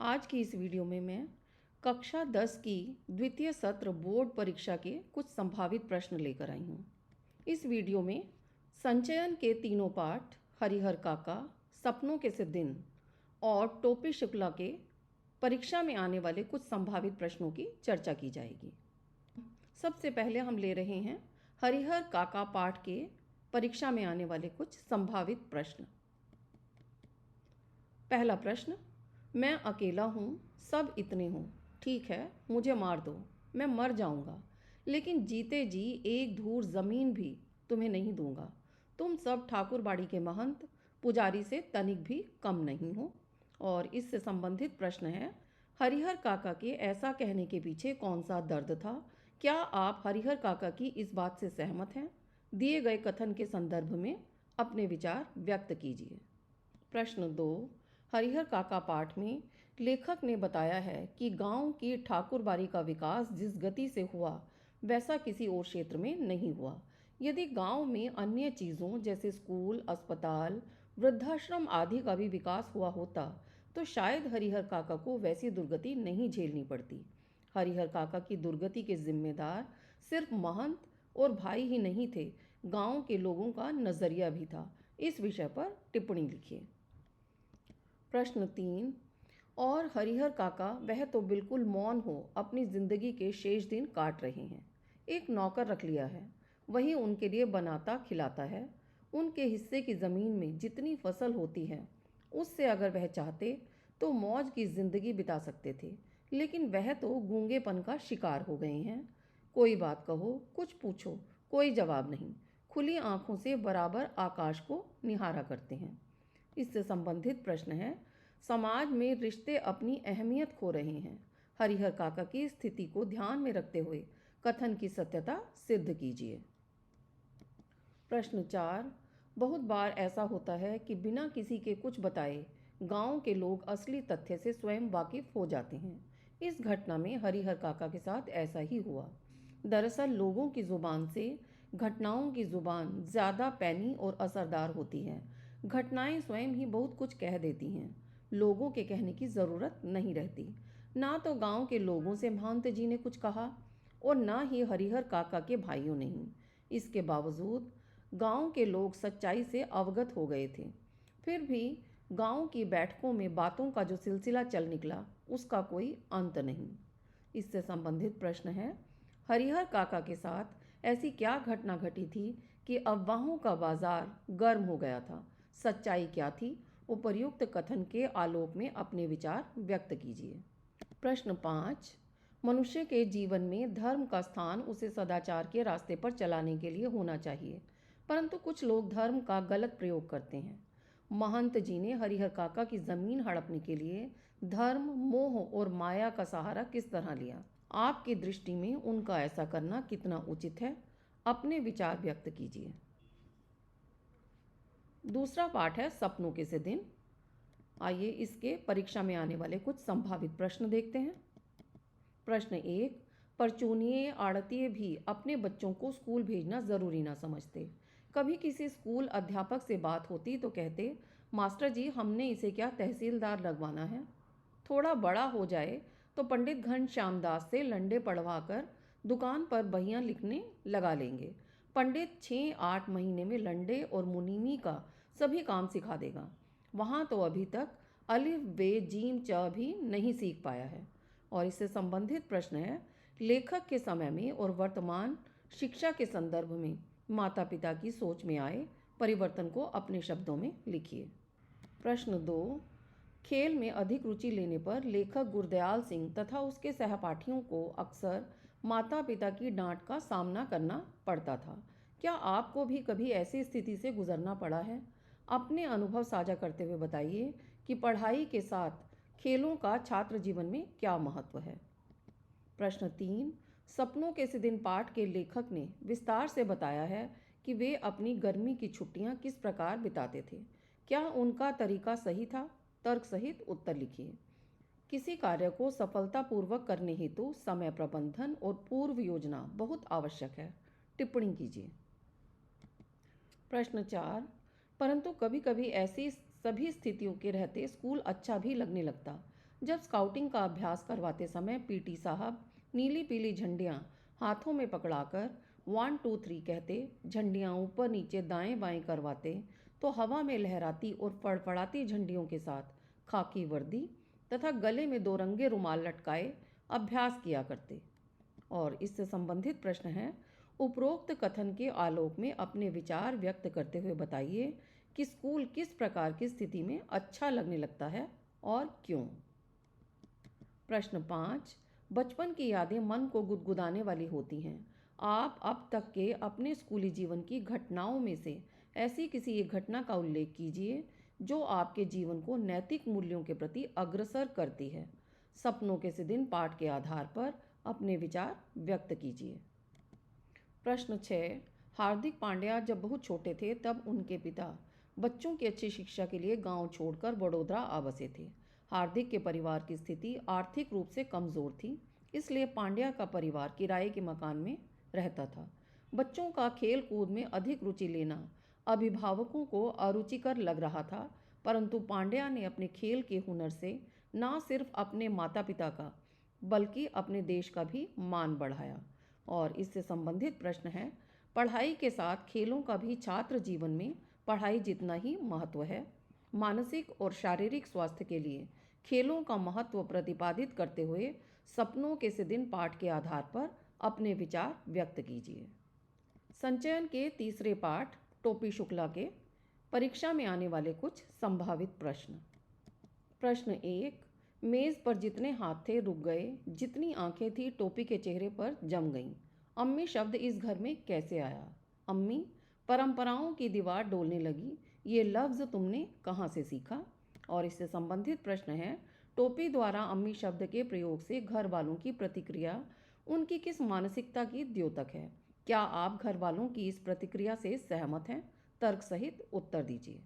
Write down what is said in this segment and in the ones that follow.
आज की इस वीडियो में मैं कक्षा 10 की द्वितीय सत्र बोर्ड परीक्षा के कुछ संभावित प्रश्न लेकर आई हूँ। इस वीडियो में संचयन के तीनों पाठ, हरिहर काका, सपनों के से दिन और टोपी शुक्ला के परीक्षा में आने वाले कुछ संभावित प्रश्नों की चर्चा की जाएगी। सबसे पहले हम ले रहे हैं हरिहर काका पाठ के परीक्षा में आने वाले कुछ संभावित प्रश्न। पहला प्रश्न, मैं अकेला हूँ, सब इतने हों, ठीक है मुझे मार दो, मैं मर जाऊँगा, लेकिन जीते जी एक धूर ज़मीन भी तुम्हें नहीं दूंगा। तुम सब ठाकुरबाड़ी के महंत पुजारी से तनिक भी कम नहीं हो। और इससे संबंधित प्रश्न है, हरिहर काका के ऐसा कहने के पीछे कौन सा दर्द था? क्या आप हरिहर काका की इस बात से सहमत हैं? दिए गए कथन के संदर्भ में अपने विचार व्यक्त कीजिए। प्रश्न 2, हरिहर काका पाठ में लेखक ने बताया है कि गांव की ठाकुरबाड़ी का विकास जिस गति से हुआ वैसा किसी और क्षेत्र में नहीं हुआ। यदि गांव में अन्य चीज़ों जैसे स्कूल, अस्पताल, वृद्धाश्रम आदि का भी विकास हुआ होता तो शायद हरिहर काका को वैसी दुर्गति नहीं झेलनी पड़ती। हरिहर काका की दुर्गति के जिम्मेदार सिर्फ महंत और भाई ही नहीं थे, गांव के लोगों का नज़रिया भी था। इस विषय पर टिप्पणी लिखिए। प्रश्न 3, और हरिहर काका वह तो बिल्कुल मौन हो अपनी जिंदगी के शेष दिन काट रहे हैं। एक नौकर रख लिया है, वही उनके लिए बनाता खिलाता है। उनके हिस्से की ज़मीन में जितनी फसल होती है उससे अगर वह चाहते तो मौज की ज़िंदगी बिता सकते थे, लेकिन वह तो गूंगेपन का शिकार हो गए हैं। कोई बात कहो, कुछ पूछो, कोई जवाब नहीं, खुली आंखों से बराबर आकाश को निहारा करते हैं। इससे संबंधित प्रश्न है, समाज में रिश्ते अपनी अहमियत खो रहे हैं। हरिहर काका की स्थिति को ध्यान में रखते हुए कथन की सत्यता सिद्ध कीजिए। प्रश्न 4, बहुत बार ऐसा होता है कि बिना किसी के कुछ बताए गांव के लोग असली तथ्य से स्वयं वाकिफ हो जाते हैं। इस घटना में हरिहर काका के साथ ऐसा ही हुआ। दरअसल लोगों की जुबान से घटनाओं की जुबान ज़्यादा पैनी और असरदार होती है। घटनाएं स्वयं ही बहुत कुछ कह देती हैं, लोगों के कहने की ज़रूरत नहीं रहती। ना तो गांव के लोगों से महंत जी ने कुछ कहा और ना ही हरिहर काका के भाइयों ने ही। इसके बावजूद गांव के लोग सच्चाई से अवगत हो गए थे। फिर भी गांव की बैठकों में बातों का जो सिलसिला चल निकला उसका कोई अंत नहीं। इससे संबंधित प्रश्न है, हरिहर काका के साथ ऐसी क्या घटना घटी थी कि अफवाहों का बाजार गर्म हो गया था? सच्चाई क्या थी? उपर्युक्त कथन के आलोक में अपने विचार व्यक्त कीजिए। प्रश्न 5, मनुष्य के जीवन में धर्म का स्थान उसे सदाचार के रास्ते पर चलाने के लिए होना चाहिए, परंतु कुछ लोग धर्म का गलत प्रयोग करते हैं। महंत जी ने हरिहर काका की जमीन हड़पने के लिए धर्म, मोह और माया का सहारा किस तरह लिया? आपकी दृष्टि में उनका ऐसा करना कितना उचित है? अपने विचार व्यक्त कीजिए। दूसरा पाठ है सपनों के से दिन। आइए इसके परीक्षा में आने वाले कुछ संभावित प्रश्न देखते हैं। प्रश्न 1, परचूनिये आड़तिये भी अपने बच्चों को स्कूल भेजना ज़रूरी ना समझते। कभी किसी स्कूल अध्यापक से बात होती तो कहते, मास्टर जी हमने इसे क्या तहसीलदार लगवाना है? थोड़ा बड़ा हो जाए तो पंडित घनश्याम दास से लंडे पढ़वाकर दुकान पर बहियां लिखने लगा लेंगे। पंडित 6-8 महीने में लंडे और मुनीमी का सभी काम सिखा देगा। वहाँ तो अभी तक अलिफ बे जीम च भी नहीं सीख पाया है। और इससे संबंधित प्रश्न है, लेखक के समय में और वर्तमान शिक्षा के संदर्भ में माता पिता की सोच में आए परिवर्तन को अपने शब्दों में लिखिए। प्रश्न 2, खेल में अधिक रुचि लेने पर लेखक गुरदयाल सिंह तथा उसके सहपाठियों को अक्सर माता पिता की डांट का सामना करना पड़ता था। क्या आपको भी कभी ऐसी स्थिति से गुजरना पड़ा है? अपने अनुभव साझा करते हुए बताइए कि पढ़ाई के साथ खेलों का छात्र जीवन में क्या महत्व है। प्रश्न 3, सपनों के से दिन पाठ के लेखक ने विस्तार से बताया है कि वे अपनी गर्मी की छुट्टियां किस प्रकार बिताते थे। क्या उनका तरीका सही था? तर्क सहित उत्तर लिखिए। किसी कार्य को सफलतापूर्वक करने हेतु समय प्रबंधन और पूर्व योजना बहुत आवश्यक है। टिप्पणी कीजिए। प्रश्न 4, परंतु कभी कभी ऐसी सभी स्थितियों के रहते स्कूल अच्छा भी लगने लगता। जब स्काउटिंग का अभ्यास करवाते समय पीटी साहब नीली पीली झंडियाँ हाथों में पकड़ाकर 1 2 3 कहते, झंडियाँ ऊपर नीचे दाएं बाएं करवाते, तो हवा में लहराती और फड़फड़ाती झंडियों के साथ खाकी वर्दी तथा गले में 2 रंगे रुमाल लटकाए अभ्यास किया करते। और इससे संबंधित प्रश्न है, उपरोक्त कथन के आलोक में अपने विचार व्यक्त करते हुए बताइए कि स्कूल किस प्रकार की स्थिति में अच्छा लगने लगता है और क्यों। प्रश्न 5, बचपन की यादें मन को गुदगुदाने वाली होती हैं। आप अब तक के अपने स्कूली जीवन की घटनाओं में से ऐसी किसी एक घटना का उल्लेख कीजिए जो आपके जीवन को नैतिक मूल्यों के प्रति अग्रसर करती है। सपनों के दिन पाठ के आधार पर अपने विचार व्यक्त कीजिए। प्रश्न 6, हार्दिक पांड्या जब बहुत छोटे थे तब उनके पिता बच्चों की अच्छी शिक्षा के लिए गांव छोड़कर बड़ौदा आ बसे थे। हार्दिक के परिवार की स्थिति आर्थिक रूप से कमज़ोर थी, इसलिए पांड्या का परिवार किराए के मकान में रहता था। बच्चों का खेल कूद में अधिक रुचि लेना अभिभावकों को अरुचिकर लग रहा था, परंतु पांड्या ने अपने खेल के हुनर से न सिर्फ अपने माता पिता का बल्कि अपने देश का भी मान बढ़ाया। और इससे संबंधित प्रश्न है, पढ़ाई के साथ खेलों का भी छात्र जीवन में पढ़ाई जितना ही महत्व है। मानसिक और शारीरिक स्वास्थ्य के लिए खेलों का महत्व प्रतिपादित करते हुए सपनों के दिन पाठ के आधार पर अपने विचार व्यक्त कीजिए। संचयन के तीसरे पाठ टोपी शुक्ला के परीक्षा में आने वाले कुछ संभावित प्रश्न। प्रश्न 1, मेज़ पर जितने हाथ थे रुक गए, जितनी आंखें थी टोपी के चेहरे पर जम गईं। अम्मी शब्द इस घर में कैसे आया? अम्मी, परंपराओं की दीवार डोलने लगी, ये लफ्ज़ तुमने कहाँ से सीखा? और इससे संबंधित प्रश्न है, टोपी द्वारा अम्मी शब्द के प्रयोग से घर वालों की प्रतिक्रिया उनकी किस मानसिकता की द्योतक है? क्या आप घर वालों की इस प्रतिक्रिया से सहमत हैं? तर्क सहित उत्तर दीजिए।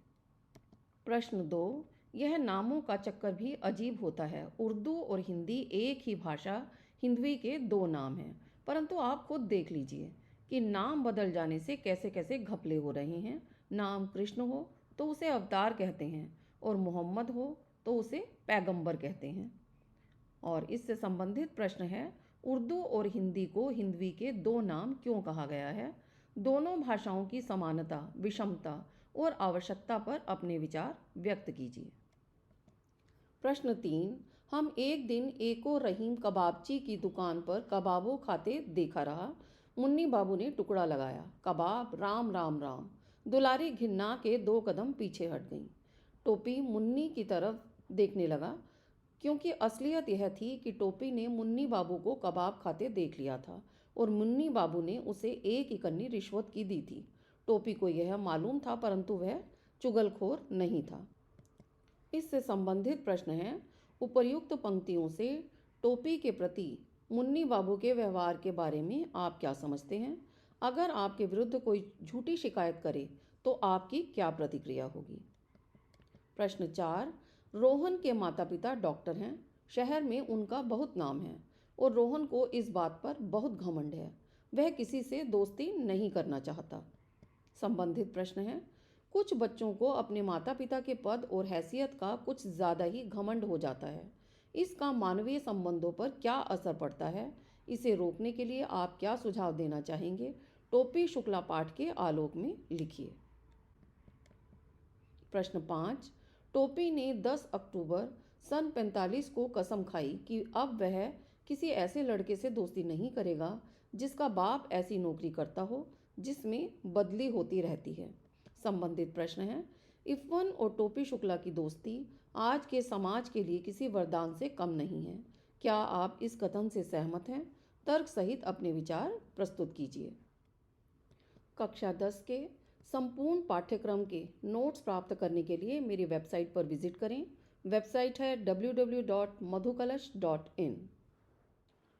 प्रश्न 2, यह नामों का चक्कर भी अजीब होता है। उर्दू और हिंदी एक ही भाषा हिंदवी के 2 नाम हैं, परंतु आप खुद देख लीजिए कि नाम बदल जाने से कैसे कैसे घपले हो रहे हैं। नाम कृष्ण हो तो उसे अवतार कहते हैं और मोहम्मद हो तो उसे पैगंबर कहते हैं। और इससे संबंधित प्रश्न है, उर्दू और हिंदी को हिंदवी के 2 नाम क्यों कहा गया है? दोनों भाषाओं की समानता, विषमता और आवश्यकता पर अपने विचार व्यक्त कीजिए। प्रश्न 3, हम एक दिन एको रहीम कबाबची की दुकान पर कबाबों खाते देखा रहा। मुन्नी बाबू ने टुकड़ा लगाया, कबाब राम राम राम। दुलारी घिन्ना के 2 कदम पीछे हट गई। टोपी मुन्नी की तरफ देखने लगा, क्योंकि असलियत यह थी कि टोपी ने मुन्नी बाबू को कबाब खाते देख लिया था और मुन्नी बाबू ने उसे 1 इकन्नी रिश्वत की दी थी। टोपी को यह मालूम था, परंतु वह चुगलखोर नहीं था। इससे संबंधित प्रश्न है, उपर्युक्त पंक्तियों से टोपी के प्रति मुन्नी बाबू के व्यवहार के बारे में आप क्या समझते हैं? अगर आपके विरुद्ध कोई झूठी शिकायत करे तो आपकी क्या प्रतिक्रिया होगी? प्रश्न 4, रोहन के माता पिता डॉक्टर हैं, शहर में उनका बहुत नाम है और रोहन को इस बात पर बहुत घमंड है, वह किसी से दोस्ती नहीं करना चाहता। संबंधित प्रश्न है, कुछ बच्चों को अपने माता पिता के पद और हैसियत का कुछ ज़्यादा ही घमंड हो जाता है, इसका मानवीय संबंधों पर क्या असर पड़ता है? इसे रोकने के लिए आप क्या सुझाव देना चाहेंगे? टोपी शुक्ला पाठ के आलोक में लिखिए। प्रश्न 5, टोपी ने 10 अक्टूबर सन 45 को कसम खाई कि अब वह किसी ऐसे लड़के से दोस्ती नहीं करेगा जिसका बाप ऐसी नौकरी करता हो जिसमें बदली होती रहती है। संबंधित प्रश्न है, इफ़वन और टोपी शुक्ला की दोस्ती आज के समाज के लिए किसी वरदान से कम नहीं है। क्या आप इस कथन से सहमत हैं? तर्क सहित अपने विचार प्रस्तुत कीजिए। कक्षा 10 के संपूर्ण पाठ्यक्रम के नोट्स प्राप्त करने के लिए मेरी वेबसाइट पर विजिट करें। वेबसाइट है www.madhukalash.in।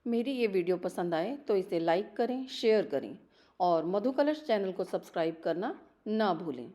मेरी ये वीडियो पसंद आए तो इसे लाइक करें, शेयर करें और मधुकलश चैनल को सब्सक्राइब करना ना भूलें।